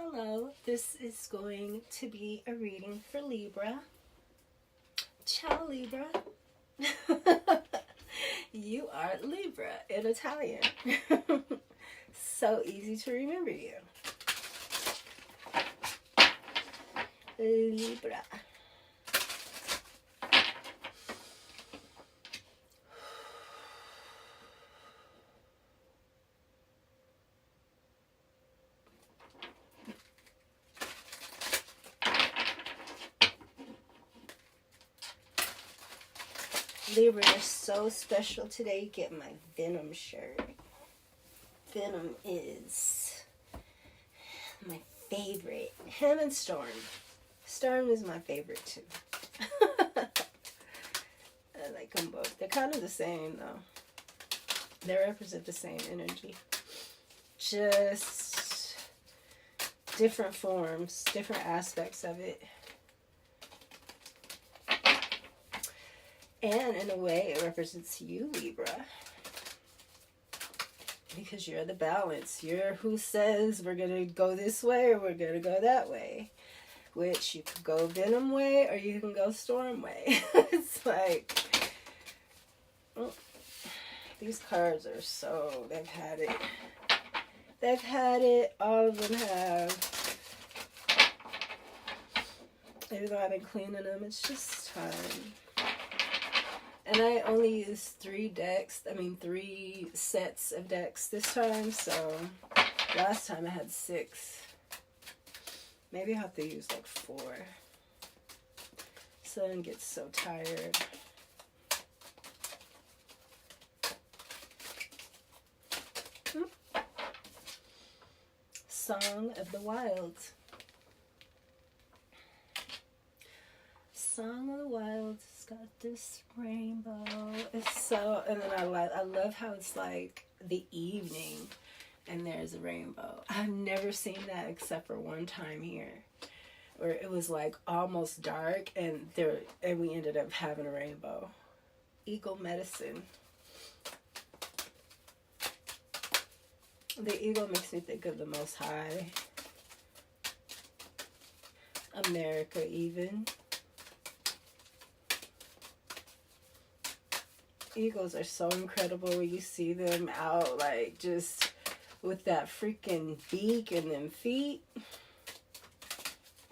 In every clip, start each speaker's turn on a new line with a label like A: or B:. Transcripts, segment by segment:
A: Hello, this is going to be a reading for Libra. Ciao, Libra. You are Libra in Italian. So easy to remember you. Libra. Libra, you're so special today. Get my Venom shirt. Venom is my favorite. Him and Storm. Storm is my favorite too. I like them both. They're kind of the same though. They represent the same energy. Just different forms, different aspects of it. And in a way, it represents you, Libra. Because you're the balance. You're who says we're going to go this way or we're going to go that way. Which you could go Venom way or you can go Storm way. It's like, oh, these cards are so, they've had it. They've had it. All of them have. Even though I've been cleaning them, it's just time. And I only used 3 sets of decks this time, so last time I had 6. Maybe I'll have to use like 4. So I don't get so tired. Song of the Wild. Song of the Wild. Got this rainbow. It's so, and then I love how it's like the evening and there's a rainbow. I've never seen that except for one time here where it was like almost dark and we ended up having a rainbow. Eagle medicine. The eagle makes me think of the Most High. America even. Eagles are so incredible when you see them out like just with that freaking beak and them feet.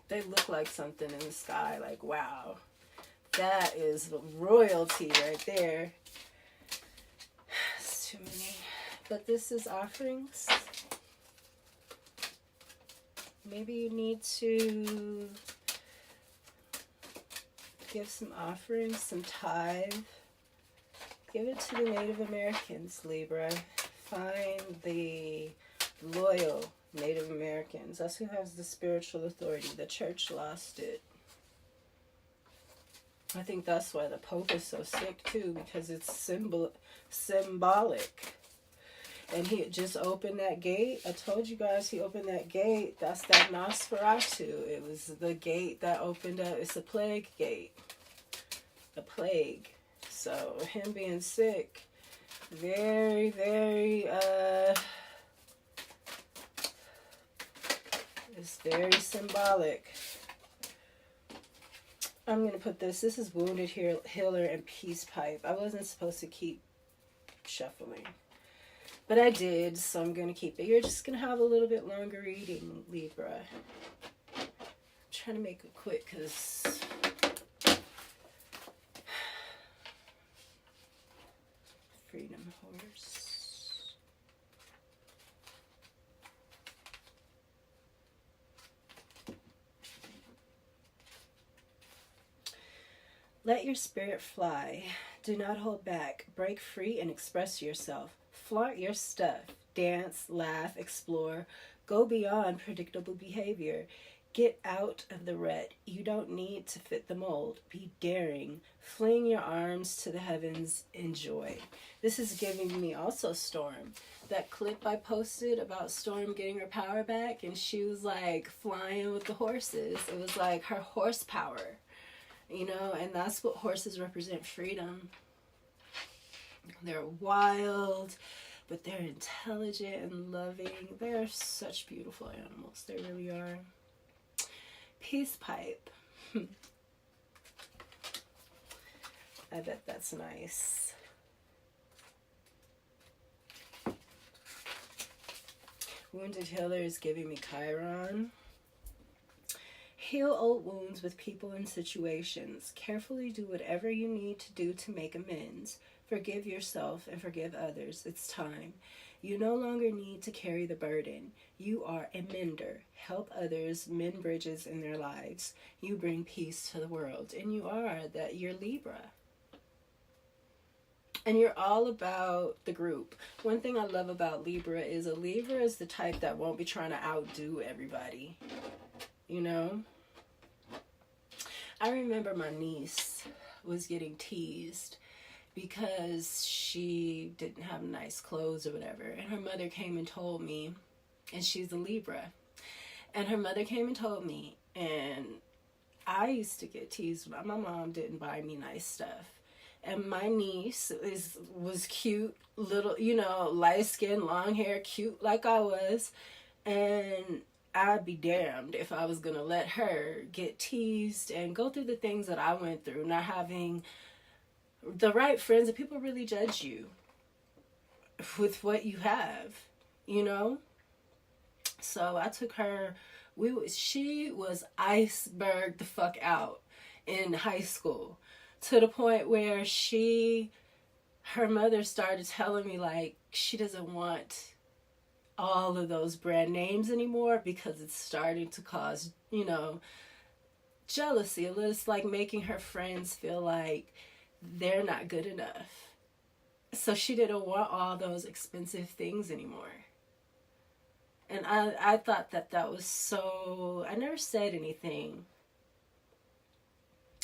A: They look like something in the sky. Like, wow, that is royalty right there. It's too many. But this is offerings. Maybe you need to give some offerings, some tithe. Give it to the Native Americans, Libra. Find the loyal Native Americans. That's who has the spiritual authority. The church lost it. I think that's why the Pope is so sick too, because it's symbolic. And he just opened that gate. I told you guys he opened that gate. That's that Nosferatu. It was the gate that opened up. It's a plague gate. A plague. So him being sick, very, very, it's very symbolic. I'm going to put this. This is Wounded Healer and Peace Pipe. I wasn't supposed to keep shuffling, but I did, so I'm going to keep it. You're just going to have a little bit longer reading, Libra. I'm trying to make it quick because Freedom Horse. Let your spirit fly. Do not hold back. Break free and express yourself. Flaunt your stuff. Dance, laugh, explore. Go beyond predictable behavior. Get out of the rut. You don't need to fit the mold. Be daring. Fling your arms to the heavens. Enjoy. This is giving me also Storm. That clip I posted about Storm getting her power back and she was like flying with the horses. It was like her horsepower, you know, and that's what horses represent, freedom. They're wild. but they're intelligent and loving. They're such beautiful animals. They really are. Peace pipe. I bet that's nice. Wounded Healer is giving me Chiron. Heal old wounds with people and situations. Carefully do whatever you need to do to make amends. Forgive yourself and forgive others. It's time. You no longer need to carry the burden. You are a mender. Help others mend bridges in their lives. You bring peace to the world. And you are that. You're Libra. And you're all about the group. One thing I love about Libra is the type that won't be trying to outdo everybody. You know? I remember my niece was getting teased because she didn't have nice clothes or whatever. And her mother came and told me, and she's a Libra. And her mother came and told me, and I used to get teased. My mom didn't buy me nice stuff. And my niece was cute, little, you know, light skin, long hair, cute like I was. And I'd be damned if I was going to let her get teased and go through the things that I went through, not having the right friends. And people really judge you with what you have, you know? So I took her, she was iceberg the fuck out in high school, to the point where her mother started telling me, like, she doesn't want all of those brand names anymore because it's starting to cause, you know, jealousy. It's like making her friends feel like they're not good enough. So she didn't want all those expensive things anymore. And I thought that was so... I never said anything.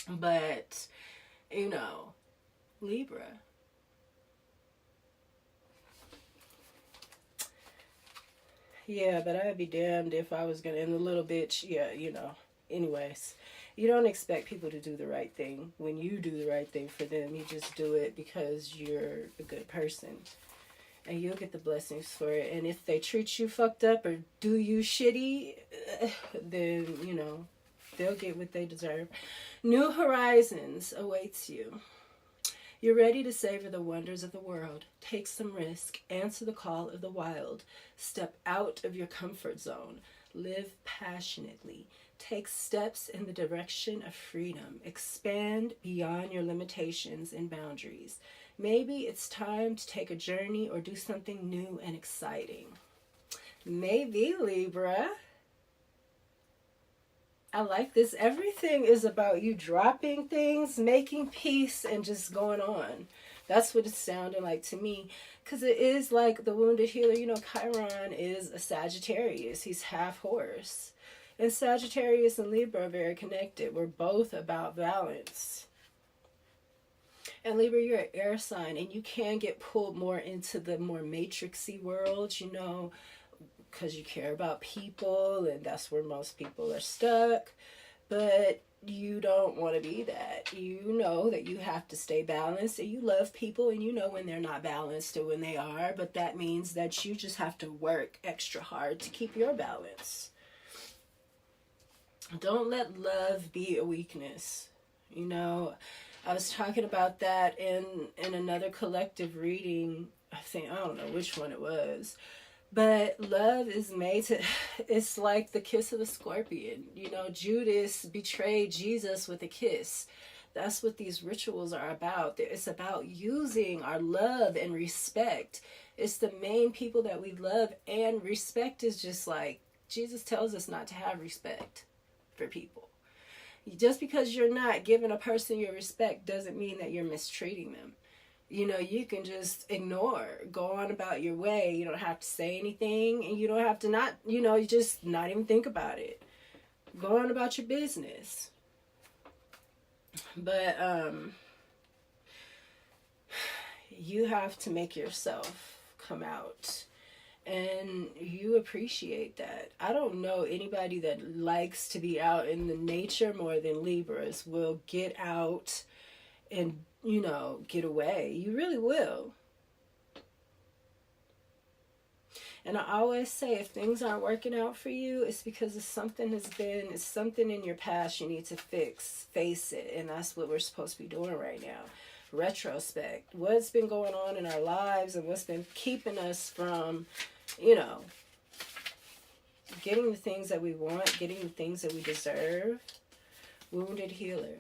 A: But, you know, Libra. Yeah, but I'd be damned if I was going to... And the little bitch, yeah, you know. Anyways, you don't expect people to do the right thing. When you do the right thing for them, you just do it because you're a good person. And you'll get the blessings for it. And if they treat you fucked up or do you shitty, then, you know, they'll get what they deserve. New horizons awaits you. You're ready to savor the wonders of the world. Take some risk. Answer the call of the wild. Step out of your comfort zone. Live passionately. Take steps in the direction of freedom. Expand beyond your limitations and boundaries. Maybe it's time to take a journey or do something new and exciting. Maybe, Libra. I like this. Everything is about you dropping things, making peace, and just going on. That's what it's sounding like to me. Because it is like the Wounded Healer. You know, Chiron is a Sagittarius. He's half horse. And Sagittarius and Libra are very connected. We're both about balance. And Libra, you're an air sign, and you can get pulled more into the more matrixy world, you know, because you care about people, and that's where most people are stuck. But you don't want to be that. You know that you have to stay balanced, and you love people, and you know when they're not balanced and when they are, but that means that you just have to work extra hard to keep your balance. Don't let love be a weakness, you know. I was talking about that in another collective reading. I don't know which one it was. But love is made to, it's like the kiss of the scorpion. You know, Judas betrayed Jesus with a kiss. That's what these rituals are about. It's about using our love and respect. It's the main people that we love, and respect is just like, Jesus tells us not to have respect for people. Just because you're not giving a person your respect doesn't mean that you're mistreating them. You know, you can just ignore, go on about your way. You don't have to say anything, and you don't have to not, you know, you just not even think about it. Go on about your business. But you have to make yourself come out. And you appreciate that. I don't know anybody that likes to be out in the nature more than Libras will get out and, you know, get away. You really will. And I always say, if things aren't working out for you, it's because it's something in your past you need to face it. And that's what we're supposed to be doing right now. Retrospect. What's been going on in our lives and what's been keeping us from, getting the things that we want, getting the things that we deserve. Wounded healer.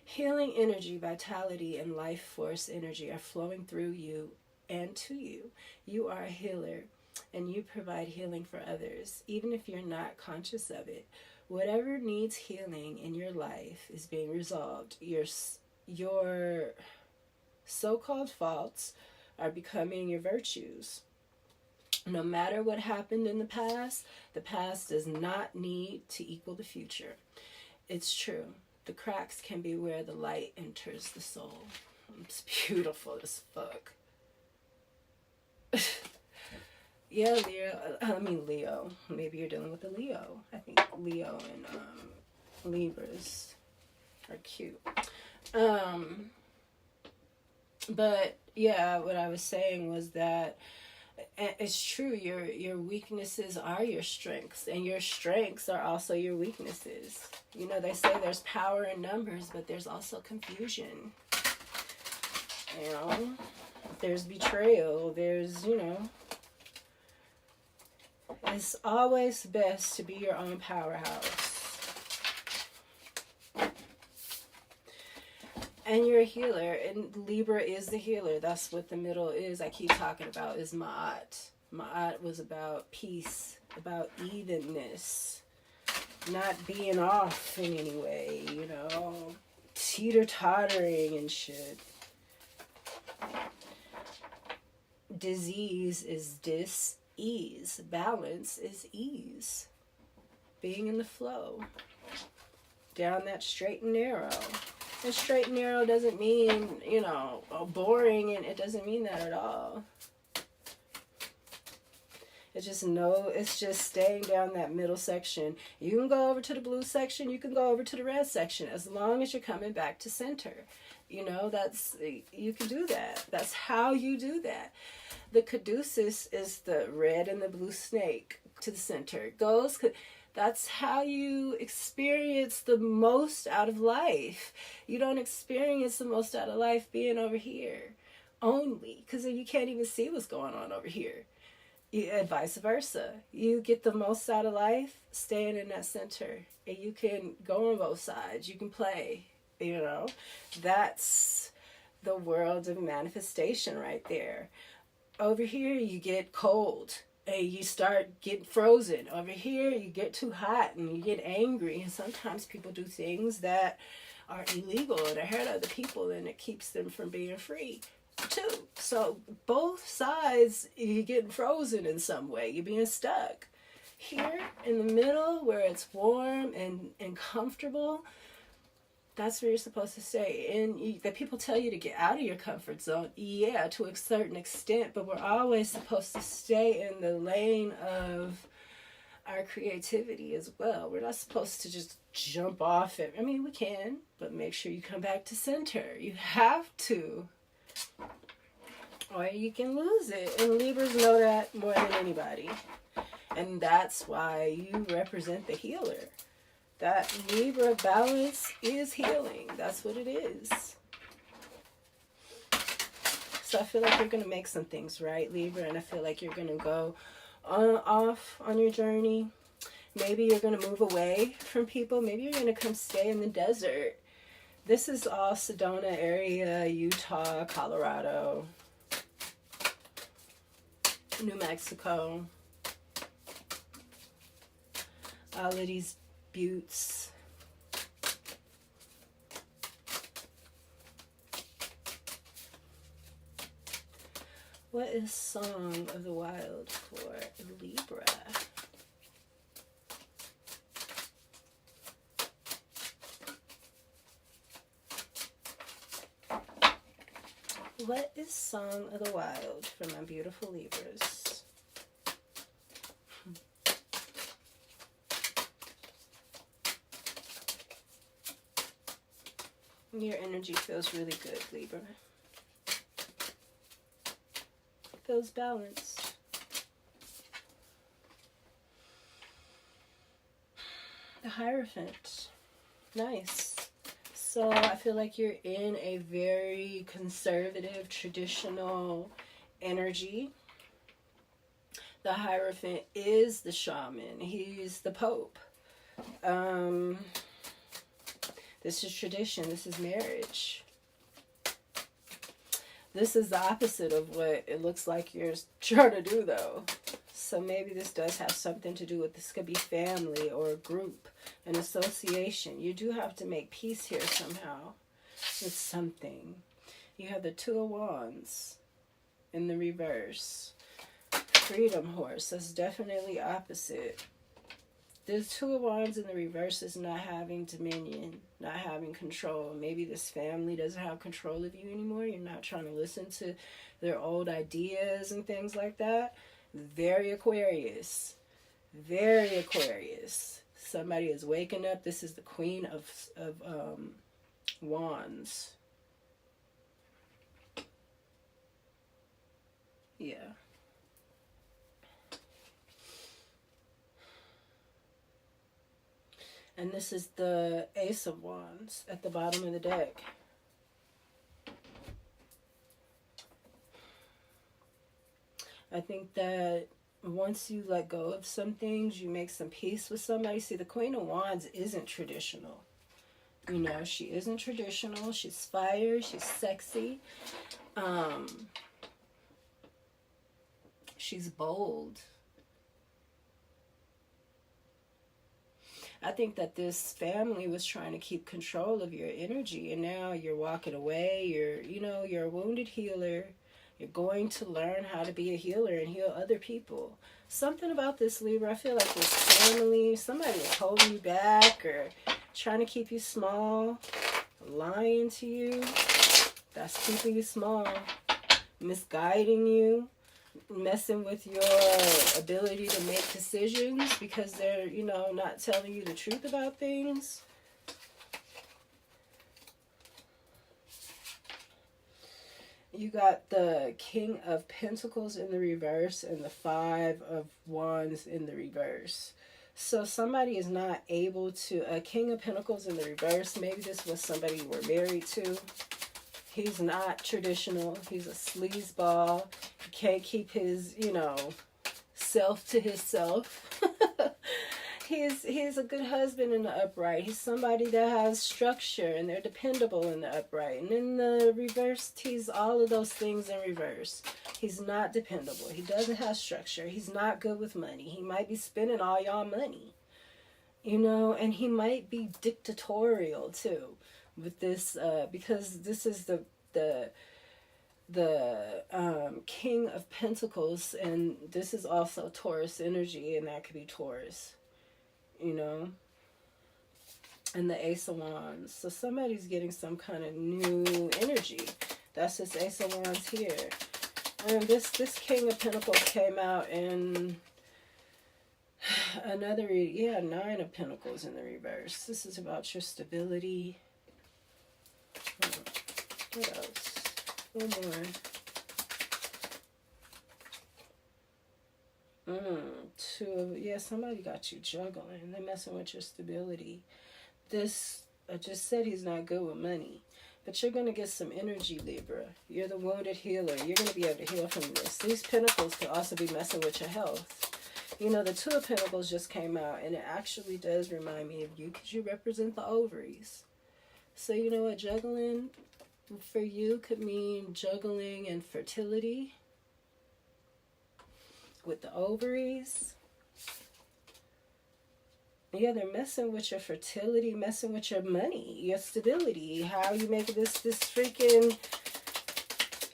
A: Healing energy, vitality, and life force energy are flowing through you and to you. You are a healer, and you provide healing for others, even if you're not conscious of it. Whatever needs healing in your life is being resolved. Your so-called faults are becoming your virtues. No matter what happened in the past does not need to equal the future. It's true. The cracks can be where the light enters the soul. It's beautiful as fuck. Yeah, Leo. Maybe you're dealing with a Leo. I think Leo and Libras are cute. But yeah, what I was saying was that it's true. Your weaknesses are your strengths, and your strengths are also your weaknesses. They say there's power in numbers, but there's also confusion. There's betrayal. There's, it's always best to be your own powerhouse. And you're a healer, and Libra is the healer. That's what the middle is. I keep talking about is Ma'at. Ma'at was about peace, about evenness, not being off in any way, teeter-tottering and shit. Disease is dis-ease. Balance is ease. Being in the flow. Down that straight and narrow. And straight and narrow doesn't mean, boring, and it doesn't mean that at all. It's just staying down that middle section. You can go over to the blue section, you can go over to the red section, as long as you're coming back to center. You can do that. That's how you do that. The caduceus is the red and the blue snake to the center. It goes. That's how you experience the most out of life. You don't experience the most out of life being over here only, because then you can't even see what's going on over here. And vice versa. You get the most out of life staying in that center, and you can go on both sides. You can play, That's the world of manifestation right there. Over here, you get cold. And you start getting frozen. Over here, you get too hot and you get angry. And sometimes people do things that are illegal or to hurt other people, and it keeps them from being free too. So both sides, you're getting frozen in some way. You're being stuck. Here in the middle, where it's warm and comfortable, that's where you're supposed to stay. And the people tell you to get out of your comfort zone. Yeah, to a certain extent. But we're always supposed to stay in the lane of our creativity as well. We're not supposed to just jump off it. I mean, we can, but make sure you come back to center. You have to. Or you can lose it. And Libras know that more than anybody. And that's why you represent the healer. That Libra balance is healing. That's what it is. So I feel like you're going to make some things right, Libra. And I feel like you're going to go off on your journey. Maybe you're going to move away from people. Maybe you're going to come stay in the desert. This is all Sedona area, Utah, Colorado, New Mexico. All of these buttes. What is Song of the Wild for Libra? What is Song of the Wild for my beautiful Libras? Your energy feels really good, Libra. Feels balanced. The Hierophant. Nice. So I feel like you're in a very conservative, traditional energy. The Hierophant is the shaman. He's the Pope. This is tradition. This is marriage. This is the opposite of what it looks like you're trying to do, though. So maybe this does have something to do with, this could be family or a group, an association. You do have to make peace here somehow with something. You have the Two of Wands in the reverse. Freedom horse. That's definitely opposite. The Two of Wands in the reverse is not having dominion, not having control. Maybe this family doesn't have control of you anymore. You're not trying to listen to their old ideas and things like that. Very Aquarius. Very Aquarius. Somebody is waking up. This is the Queen of Wands. Yeah. And this is the Ace of Wands at the bottom of the deck. I think that once you let go of some things, you make some peace with somebody. See, the Queen of Wands isn't traditional. You know, she isn't traditional. She's fire. She's sexy. She's bold. I think that this family was trying to keep control of your energy, and now you're walking away. You're a wounded healer. You're going to learn how to be a healer and heal other people. Something about this, Libra, I feel like this family, somebody is holding you back or trying to keep you small, lying to you. That's keeping you small, misguiding you, messing with your ability to make decisions because they're, not telling you the truth about things. You got the King of Pentacles in the reverse and the Five of Wands in the reverse. So somebody is not able to, a King of Pentacles in the reverse, maybe this was somebody you were married to. He's not traditional. He's a sleazeball. He can't keep his, self to himself. He's a good husband in the upright. He's somebody that has structure and they're dependable in the upright. And in the reverse, he's all of those things in reverse. He's not dependable. He doesn't have structure. He's not good with money. He might be spending all y'all money, and he might be dictatorial too with this, because this is the King of Pentacles, and this is also Taurus energy, and that could be Taurus. And the Ace of Wands. So somebody's getting some kind of new energy. That's this Ace of Wands here. And this King of Pentacles came out in another, Nine of Pentacles in the reverse. This is about your stability. What else? One more. Somebody got you juggling. They're messing with your stability. This, I just said he's not good with money. But you're going to get some energy, Libra. You're the wounded healer. You're going to be able to heal from this. These pentacles could also be messing with your health. The Two of Pentacles just came out, and it actually does remind me of you because you represent the ovaries. So you know what, juggling for you could mean juggling and fertility with the ovaries. Yeah, they're messing with your fertility, messing with your money, your stability. How you make this freaking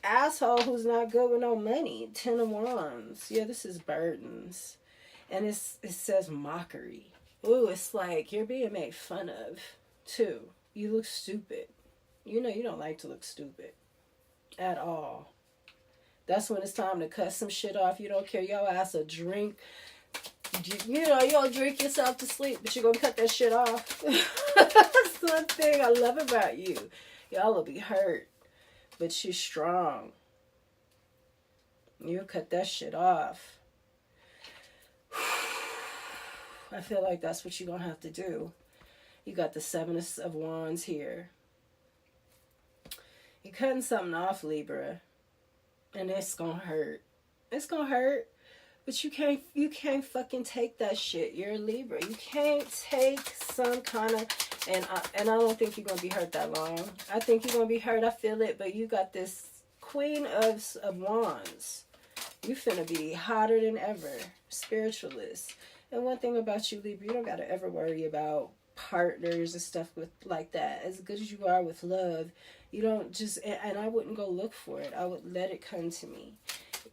A: asshole who's not good with no money. Ten of Wands. Yeah, this is burdens. And it says mockery. Ooh, it's like you're being made fun of, too. You look stupid. You don't like to look stupid at all. That's when it's time to cut some shit off. You don't care. Your ass a drink. You don't drink yourself to sleep, but you're going to cut that shit off. That's one thing I love about you. Y'all will be hurt, but you're strong. You'll cut that shit off. I feel like that's what you're going to have to do. You got the Seven of Wands here. You're cutting something off, Libra. And it's going to hurt. It's going to hurt. But you can't fucking take that shit. You're a Libra. You can't take some kind of, and I don't think you're going to be hurt that long. I think you're going to be hurt. I feel it. But you got this Queen of Wands. You finna be hotter than ever. Spiritualist. And one thing about you, Libra, you don't got to ever worry about partners and stuff with like that. As good as you are with love, you don't just, and I wouldn't go look for it. I would let it come to me.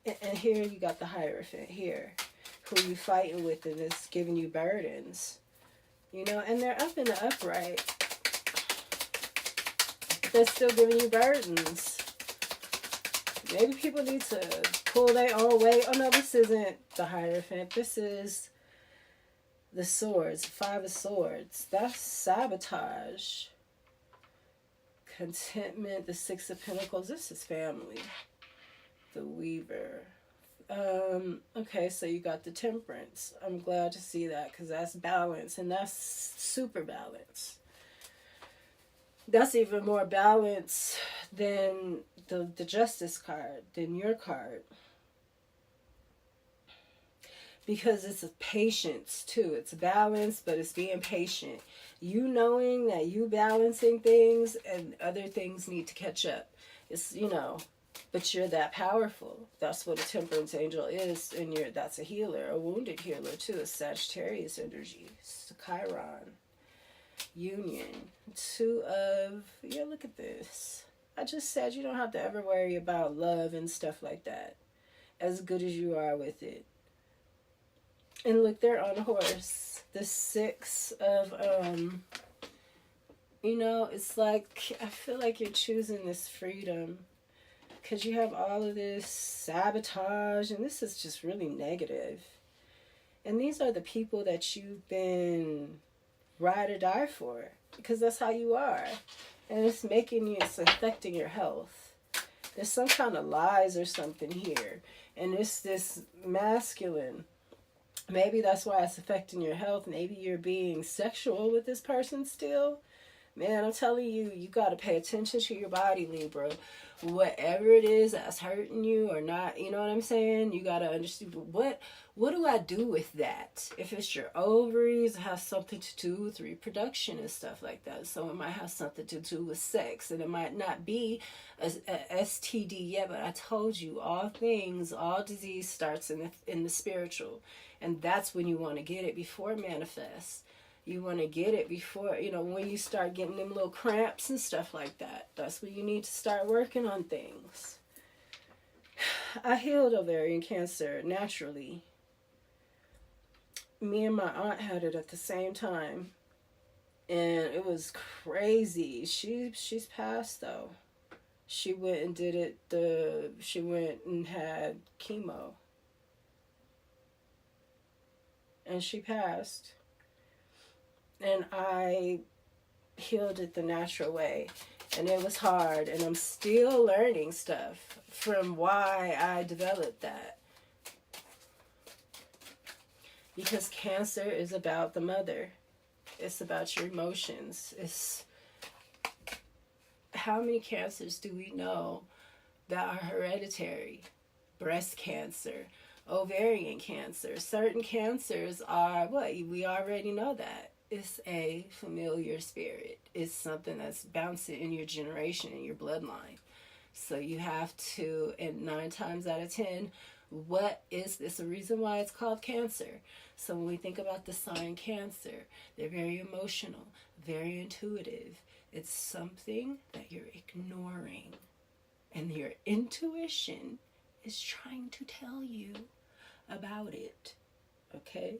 A: And here you got the Hierophant here, who you fighting with and it's giving you burdens. You know, and they're up in the upright. They're still giving you burdens. Maybe people need to pull their own weight. Oh no, this isn't the Hierophant. This is the Swords, Five of Swords. That's sabotage. Contentment, the Six of Pentacles. This is family. The Weaver. Okay, so you got the Temperance. I'm glad to see that because that's balance and that's super balance. That's even more balance than the Justice card, than your card. Because it's a patience too. It's balance, but it's being patient. You knowing that you balancing things and other things need to catch up. It's, you know, but you're that powerful. That's what a Temperance angel is. And that's a healer, a wounded healer too. A Sagittarius energy. It's a Chiron. Union. Two of, yeah, look at this. I just said you don't have to ever worry about love and stuff like that. As good as you are with it. And look, they're on a horse. The Six of, you know, it's like, I feel like you're choosing this freedom. Because you have all of this sabotage, and this is just really negative. And these are the people that you've been ride or die for. Because that's how you are. And it's making you, it's affecting your health. There's some kind of lies or something here. And it's this masculine. Maybe that's why it's affecting your health. Maybe you're being sexual with this person still. Man, I'm telling you, you got to pay attention to your body, Libra. Whatever it is that's hurting you or not, you know what I'm saying? You got to understand, what do I do with that? If it's your ovaries, it has something to do with reproduction and stuff like that. So it might have something to do with sex. And it might not be a STD yet, but I told you, all things, all disease starts in the spiritual. And that's when you want to get it before it manifests. You want to get it before, you know, when you start getting them little cramps and stuff like that. That's when you need to start working on things. I healed ovarian cancer naturally. Me and my aunt had it at the same time. And it was crazy. She's passed though. She went and did it, she went and had chemo. And she passed. And I healed it the natural way. And it was hard. And I'm still learning stuff from why I developed that. Because cancer is about the mother. It's about your emotions. It's how many cancers do we know that are hereditary? Breast cancer, ovarian cancer. Certain cancers are what? We already know that. It's a familiar spirit. It's something that's bouncing in your generation, in your bloodline. So you have to, and 9 times out of 10, what is this? A reason why it's called cancer. So when we think about the sign Cancer, they're very emotional, very intuitive. It's something that you're ignoring. And your intuition is trying to tell you about it. Okay?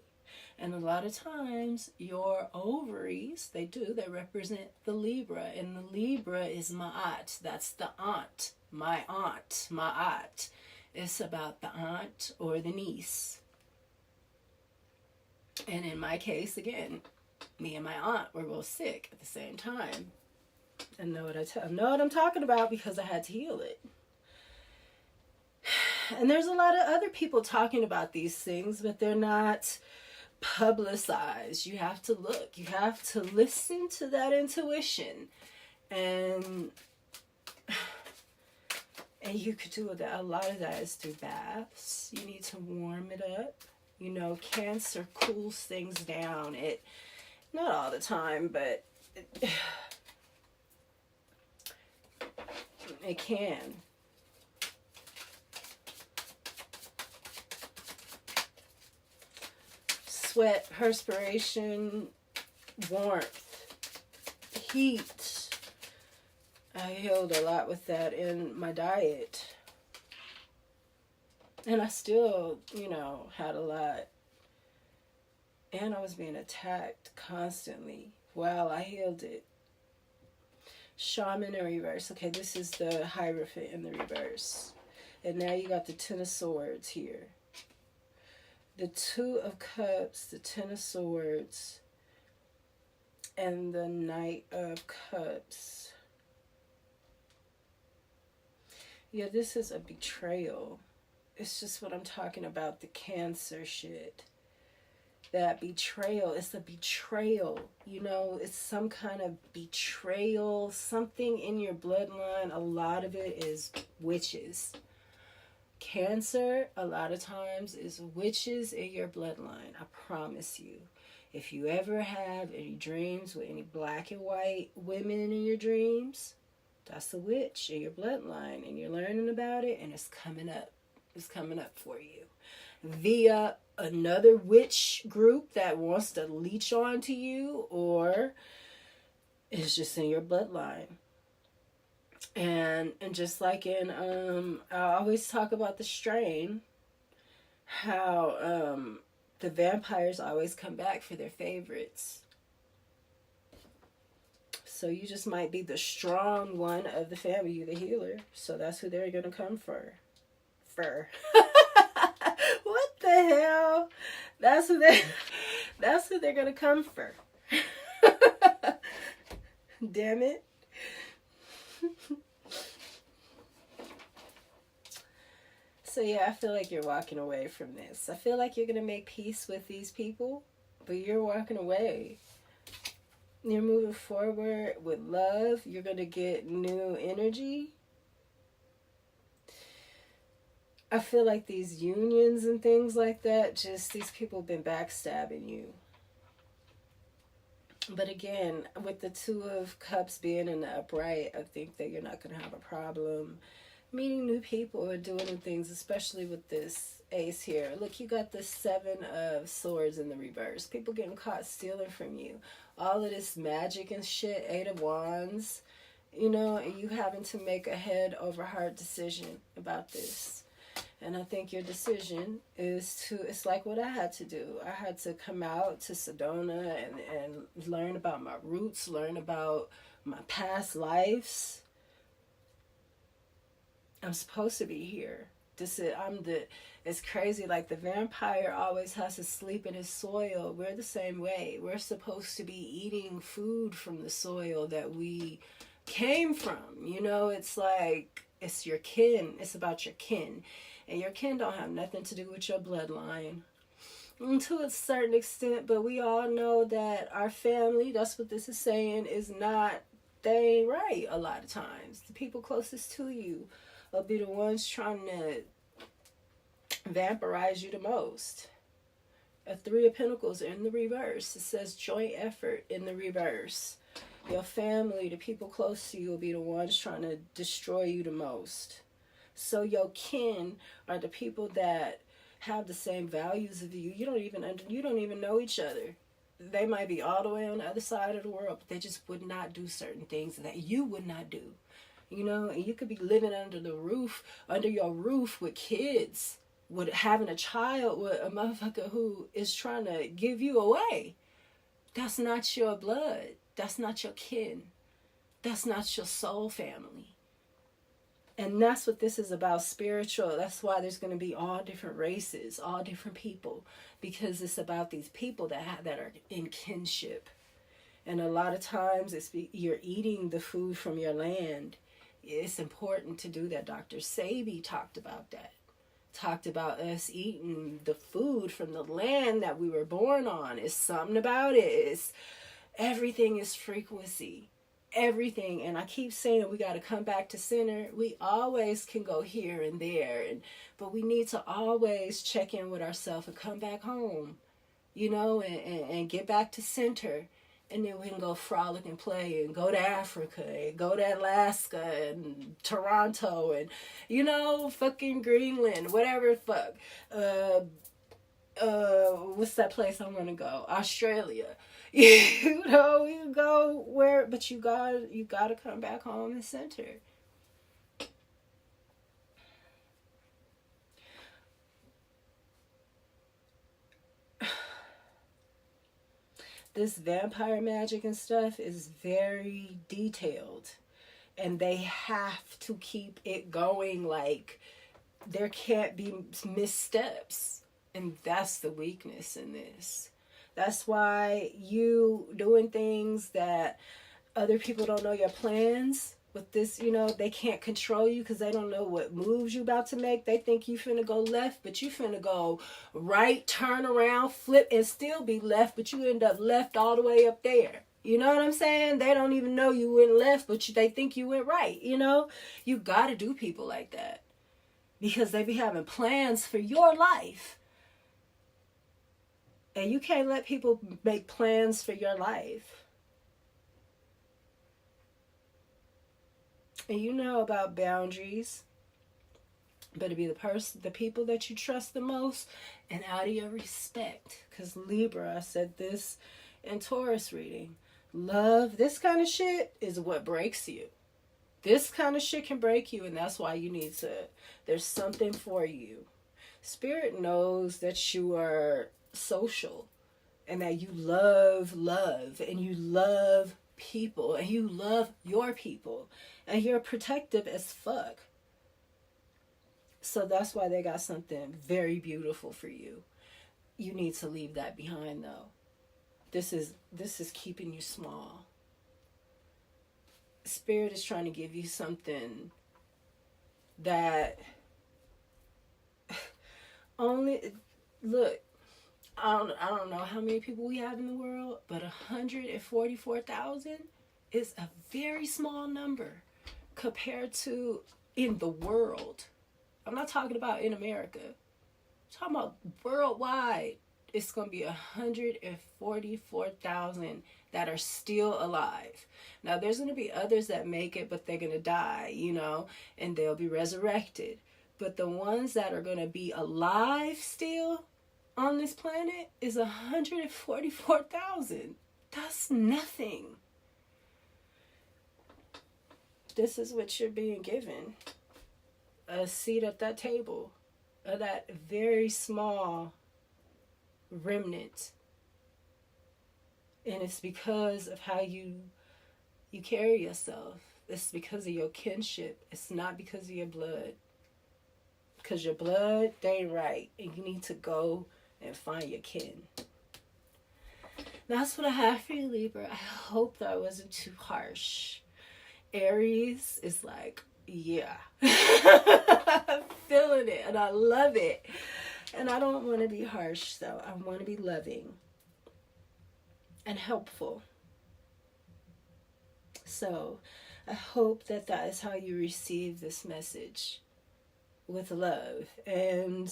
A: And a lot of times, your ovaries, they represent the Libra. And the Libra is Ma'at. That's the aunt. My aunt. Ma'at. It's about the aunt or the niece. And in my case, again, me and my aunt were both sick at the same time. I know what I'm talking about because I had to heal it. And there's a lot of other people talking about these things, but they're not publicize. You have to look. You have to listen to that intuition. And you could do that. A lot of that is through baths. You need to warm it up. You know, Cancer cools things down. Not all the time, but it can. Sweat, perspiration, warmth, heat. I healed a lot with that in my diet. And I still, you know, had a lot. And I was being attacked constantly while I healed it. Shaman in reverse. Okay, this is the Hierophant in the reverse. And now you got the Ten of Swords here. The Two of Cups, the Ten of Swords, and the Knight of Cups. Yeah, this is a betrayal. It's just what I'm talking about, the Cancer shit. That betrayal, it's a betrayal. You know, it's some kind of betrayal, something in your bloodline. A lot of it is witches. Cancer, a lot of times, is witches in your bloodline. I promise you. If you ever have any dreams with any black and white women in your dreams, that's a witch in your bloodline. And you're learning about it, and it's coming up. It's coming up for you. Via another witch group that wants to leech onto you, or it's just in your bloodline. And just like in, I always talk about the strain, how the vampires always come back for their favorites. So you just might be the strong one of the family, you the healer. So that's who they're going to come for. What the hell? That's who they're going to come for. Damn it. So yeah, I feel like you're walking away from this. I feel like you're going to make peace with these people, but you're walking away. You're moving forward with love. You're going to get new energy. I feel like these unions and things like that, just these people have been backstabbing you. But again, with the Two of Cups being in the upright, I think that you're not going to have a problem meeting new people or doing new things, especially with this ace here. Look, you got the Seven of Swords in the reverse. People getting caught stealing from you. All of this magic and shit, Eight of Wands, you know, and you having to make a head over heart decision about this. And I think your decision is to, it's like what I had to do. I had to come out to Sedona and learn about my roots, learn about my past lives. I'm supposed to be here. It's crazy. Like the vampire always has to sleep in his soil. We're the same way. We're supposed to be eating food from the soil that we came from. You know, it's like, it's your kin. It's about your kin. And your kin don't have nothing to do with your bloodline. To a certain extent, but we all know that our family, that's what this is saying, is not, they ain't right a lot of times. The people closest to you will be the ones trying to vampirize you the most. A Three of Pentacles in the reverse. It says joint effort in the reverse. Your family, the people close to you, will be the ones trying to destroy you the most. So your kin are the people that have the same values of you. You don't even know each other. They might be all the way on the other side of the world, but they just would not do certain things that you would not do. You know, and you could be living under your roof with kids, with having a child with a motherfucker who is trying to give you away. That's not your blood. That's not your kin. That's not your soul family. And that's what this is about, spiritual. That's why there's going to be all different races, all different people, because it's about these people that are in kinship. And a lot of times you're eating the food from your land. It's important to do that. Dr. Sebi talked about that. talked about us eating the food from the land that we were born on. It's something about it. It's everything is frequency. Everything. And I keep saying we got to come back to center. We always can go here and there, but we need to always check in with ourselves and come back home, you know, and get back to center. And then we can go frolic and play and go to Africa and go to Alaska and Toronto and, you know, fucking Greenland, whatever the fuck. What's that place I want to go? Australia. You know, you go where, but you gotta come back home and center. This vampire magic and stuff is very detailed, and they have to keep it going. Like, there can't be missteps, and that's the weakness in this. That's why you doing things that other people don't know your plans with this, you know, they can't control you because they don't know what moves you about to make. They think you finna go left, but you finna go right, turn around, flip, and still be left, but you end up left all the way up there. You know what I'm saying? They don't even know you went left, but they think you went right, you know? You gotta do people like that because they be having plans for your life. And you can't let people make plans for your life. And you know about boundaries. Better be the people that you trust the most and out of your respect. Because Libra, I said this in Taurus reading. Love, this kind of shit is what breaks you. This kind of shit can break you, and that's why you need to, there's something for you. Spirit knows that you are social and that you love and you love people and you love your people and you're protective as fuck. So that's why they got something very beautiful for you. You need to leave that behind though. This is keeping you small. Spirit is trying to give you something that only, look, I don't know how many people we have in the world, but 144,000 is a very small number compared to in the world. I'm not talking about in America. I'm talking about worldwide. It's going to be 144,000 that are still alive. Now, there's going to be others that make it, but they're going to die, you know, and they'll be resurrected. But the ones that are going to be alive still on this planet is 144,000. That's nothing. This is what you're being given. A seat at that table. Of that very small remnant. And it's because of how you carry yourself. It's because of your kinship. It's not because of your blood. Because your blood, they ain't right. And you need to go and find your kin. That's what I have for you, Libra. I hope that wasn't too harsh. Aries is like, yeah. I'm feeling it and I love it. And I don't want to be harsh, though. I want to be loving and helpful. So I hope that that is how you receive this message, with love and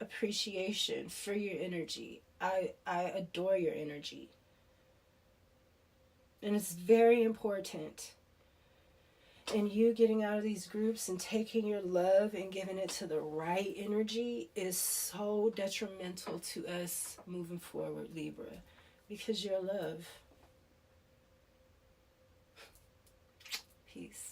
A: appreciation for your energy. I adore your energy. And it's very important. And you getting out of these groups and taking your love and giving it to the right energy is so detrimental to us moving forward, Libra, because you're love. Peace.